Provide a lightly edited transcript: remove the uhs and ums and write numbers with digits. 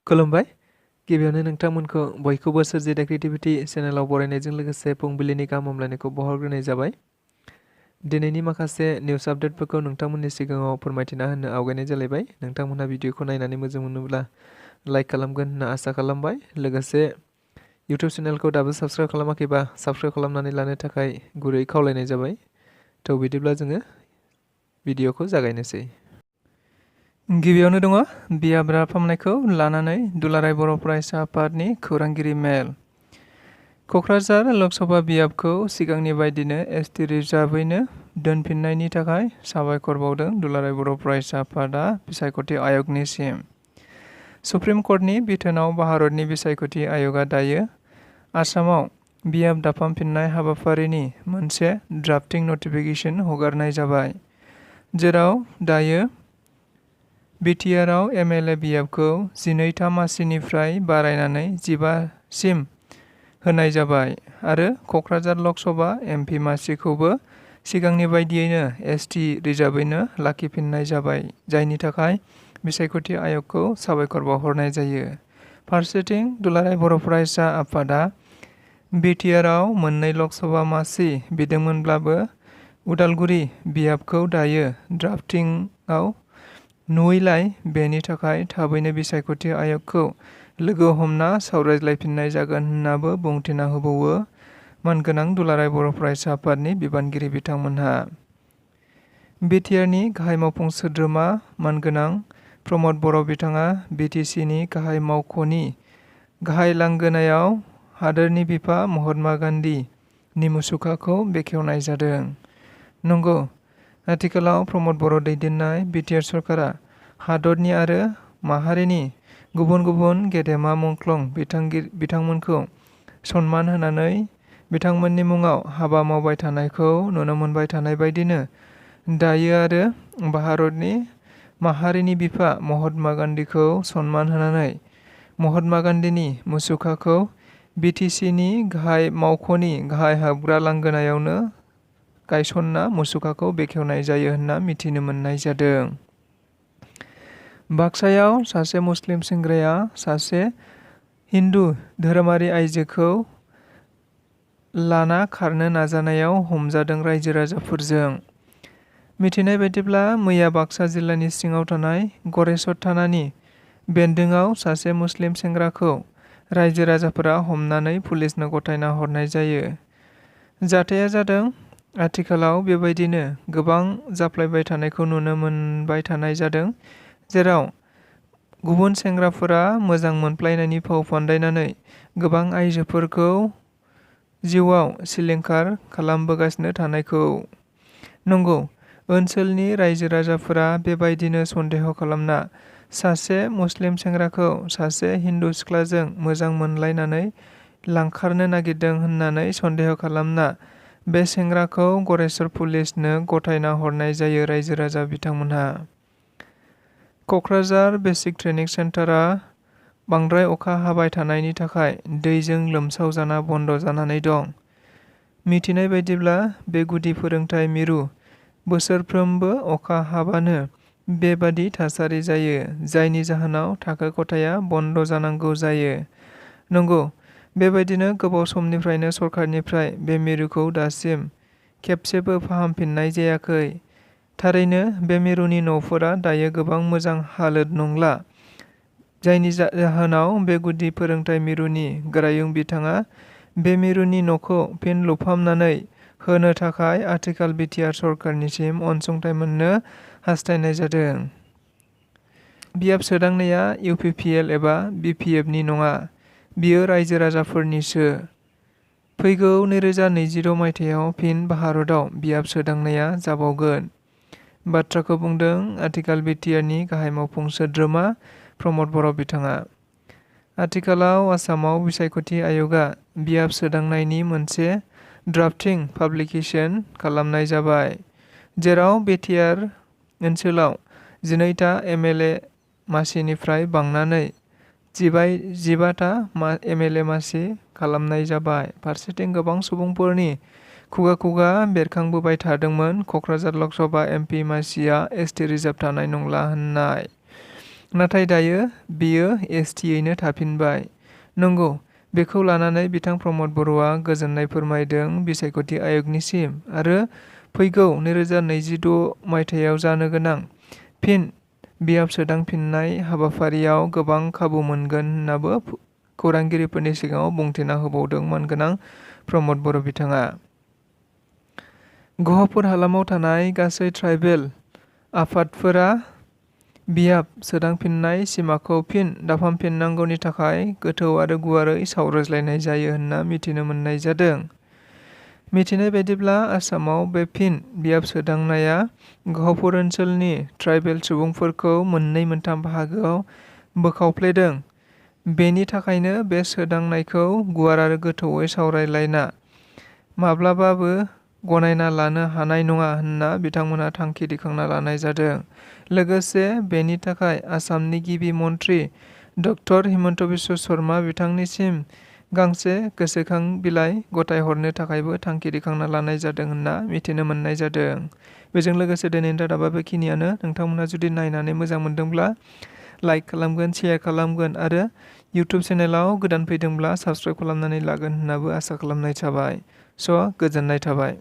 खुलुमबाय। गिबियावनो नोंथांमोनखौ बयखौबो सोरजिदा क्रिएटिभिटी चेनेलाव बरायनायजों लोगोसे फुंबिलिनि गाहाम हामलायनायखौ बावहरग्रोनाय जाबाय। दिनैनि माखासे निउस आपडेटफोरखौ नोंथांमोननि सिगाङाव फोरमायथिना होनो आवगायनाय जालायबाय। नोंथांमोनहा भिडिअखौ नायनानै मोजां मोनोब्ला लाइक खालामगोन होनना आसा खालामबाय। लोगोसे इउटिउब चेनेलखौ दाबो साबस्क्राइब खालामाखैबा साबस्क्राइब खालामनानै लानो थाखाय गुरै खावलायनाय जाबाय। थ' बिदिब्ला जोङो भिडिअखौ जागायनोसै। गिबियावनो दङ बियाब रायफामनायखौ लानानै दुलाराय बर' फरायसा आफादनि खौरांगिरि मेल। क'क्राझार लकसभा बियाबखौ सिगांनि बायदिनो एसटि रिजार्भैनो दोनफिननायनि थाखाय साबायखर बावदों दुलाराय बर' फरायसा आफादा बिसायख'थि आय'गनिसिम। सुप्रिम कर्टनि बिथोनाव भारतनि बिसायख'थि आय'गआ दायो आसामाव बियाब दाफामफिननाय हाबाफारिनि मोनसे ड्राफ्टिं नटिफिकेसन हगारनाय जाबाय, जेराव दायो बिटिआरआव एमएलए बियाबखौ 12था मासिनिफ्राय बारायनानै 15 सिम होनाय जाबाय आरो क'क्राझार लकसभा एमपि मासिखौबो सिगांनि बायदियैनो एसटि रिजार्भैनो लाखिफिननाय जाबाय, जायनि थाखाय बिसायख'थि आय'गखौ साबायखर बावहरनाय जायो। फारसेथिं दुलाराय बर' फरायसा आफादा बिटिआरआव मोननै लकसभा मासि बिदोंमोनब्लाबो उदालगुरि बियाबखौ दायो ड्राफ्टिंआव नुयैलाय बेनि थाखाय थाबैनो बिसायख'थि आय'गखौ लोगो हमना सावरायज्लायफिननाय जागोन होन्नाबो बुंथिना होबावो मानगोनां दुलाराय बर' फरायसा आफादनि बिबानगिरि बिथांमोनहा। बिटिआरनि गाहाय मावफुं सोद्रोमा मानगोनां प्रमद बर' बिथाङा बिटिसिनि गाहाय मावख'नि गाहाय लांगोनायाव हादोरनि बिफा महात्मा गान्धीनि मुसुखाखौ बेखेवनाय जादों। नंगौ, आथिखालाव प्रमद बर' दैदेननाय बिटिआर सरकारा हादरनि आरो माहारिनि गुबुन गुबुन गेदेमा मुंख्लं बिथांमोनखौ सन्मान होनानै बिथांमोननि मुङाव हाबा मावबाय थानायखौ नुनो मोनबाय थानाय बायदिनो दायो आरो भारतनि माहारिनि बिफा महात्मा गान्धीखौ सन्मान होनानै महात्मा गान्धीनि मुसुखाखौ बिटिसिनि गाहाय मावख'नि गाहाय हाबग्रा लांगोनायावनो गायसनना मुसुखाखौ बेखेवनाय जायो होन्ना मिथिनो मोननाय जादों। बाक्सायाव सासे मुस्लिम सेंग्राया सासे हिन्दु धोरोमारि आइजोखौ लाना खारनो नाजानायाव हमजादों रायजो राजाफोरजों। मिथिनाय बायदिब्ला मैया बाक्सा जिल्लानि सिङाव थानाय गरेस्वर थानानि बेन्दोङाव सासे मुस्लिम सेंग्राखौ रायजो राजाफोरा हमनानै पुलिसनो गथायना हरनाय जायो। जाथाया जादों आथिखालाव बेबायदिनो गोबां जाफ्लेबाय थानायखौ नुनो मोनबाय थानाय जादों, जेराव गुबुन सेंग्राफोरा मोजां मोनफ्लायनायनि फाव फान्दायनानै गोबां आइजोफोरखौ जिउआव सिलिंखार खालामबोगासिनो थानायखौ। नंगौ, ओनसोलनि रायजो राजाफोरा बेबायदिनो सन्देह खालामना सासे मुस्लिम सेंग्राखौ सासे हिन्दु सिख्लाजों मोजां मोनलायनानै लांखारनो नागिरदों होननानै सन्देह खालामना बे सेंग्राखौ गरेस्वर पुलिसनो गथायना हरनाय जायो रायजो राजा बिथांमोनहा। क'क्राझार बेसिक ट्रेनिं सेन्टारा बांद्राय अखा हाबाय थानायनि थाखाय दैजों लोमसावजाना बन्द जानानै दं। मिथिनाय बायदिब्ला बे गुदि फोरोंथाय मिरु बोसोरफ्रोमबो अखा हाबानो बेबादि थासारि जायो, जायनि जाहोनाव थाखो खथाया बन्द जानांगौ जायो। नंगौ, बेबायदिनो गोबाव समनिफ्रायनो सरकारनिफ्राय बे मिरुखौ दासिम खेबसेबो फाहामफिननाय जायाखै। थारैनो बे मिरुनि न'फोरा दायो गोबां मोजां हालोद नंला, जायनि जाहोनाव बे गुदि फोरोंथाय मिरुनि गोरायुं बिथाङा बे मिरुनि न'खौ फिन लुफामनानै होनो थाखाय आथिखाल बिटिआर सरकारनिसिम अनसुंथाइ मोननो हास्थायनाय जादों। बियाब सोदांनाया UPPL एबा BPF नि नङा, बियो रायजो राजाफोरनिसो। फैगौ 2026 मायथाइयाव फिन भारतआव बियाब सोदांनाया जाबावगोन। बाथ्राखौ बुंदों आथिखाल बिटिआरनि गाहाय मावफुं सोद्रोमा प्रमद बर' बिथाङा। आथिखालाव आसामाव बिसायख'थि आय'गआ बियाब सोदांनायनि मोनसे ड्राफ्टिं पाब्लिकेसन खालामनाय जाबाय, जेराव बिटिआर ओनसोलाव 12था एमएलए मासिनिफ्राय बांनानै 15था एमएलए मासि खालामनाय जाबाय। फारसेथिं गोबां सुबुंफोरनि खुगा खुगा बेरखांबोबाय थादोंमोन क'क्राझार लकसभा एमपि मासिया एसटि रिजार्भ थानाय नंला होननाय। नाथाय दायो बियो एसटियैनो थाफिनबाय। नंगौ, बेखौ लानानै बिथां प्रमद बर'आ गोजोननाय फोरमायदों बिसायख'थि आय'गनिसिम आरो फैगौ 2026 मायथाइयाव जानो गोनां फिन बियाब सोदांफिननाय हाबाफारियाव गोबां खाबु मोनगोन होन्नाबो खौरांगिरिफोरनि सिगाङाव बुंथिना होबावदों मानगोनां प्रमद बर' बिथाङा। गहपुर हालामाव थानाय गासै ट्राइबेल आफादफोरा बियाब सोदांफिननाय सिमाखौ फिन दाफामफिननांगौनि थाखाय गोथौ आरो गुवारै सावरायज्लायनाय जायो होन्ना मिथिनो मोननाय जादों। मिथिनाय बायदिब्ला आसामाव बे फिन बियाब सोदांनाया गहपुर ओनसोलनि ट्राइबेल सुबुंफोरखौ मोननै मोनथाम बाहागोआव बोखावफ्लेदों। बेनि थाखायनो बे सोदांनायखौ गुवार आरो गोथौयै सावरायलायना माब्लाबाबो गनायना लानो हानाय नङा होन्ना बिथांमोनहा थांखि दैखांना लानाय जादों। लोगोसे बेनि थाखाय आसामनि गिबि मन्त्रि डक्टर हिमन्त बिश्व शर्मा बिथांनिसिम गांसे गोसोखां बिलाइ गथायहरनो थाखायबो थांखि दैखांना लानाय जादों होन्ना मिथिनो मोननाय जादों। बेजों लोगोसे दिनैनि रादाबा बेखिनियानो। नोंथांमोनहा जुदि नायनानै मोजां मोनदोंब्ला लाइक खालामगोन, शेयार खालामगोन आरो इउटुब चेनेलाव गोदान फैदोंब्ला साबस्क्राइब खालामनानै लागोन होन्नाबो आसा खालामनाय थाबाय। स' गोजोननाय थाबाय।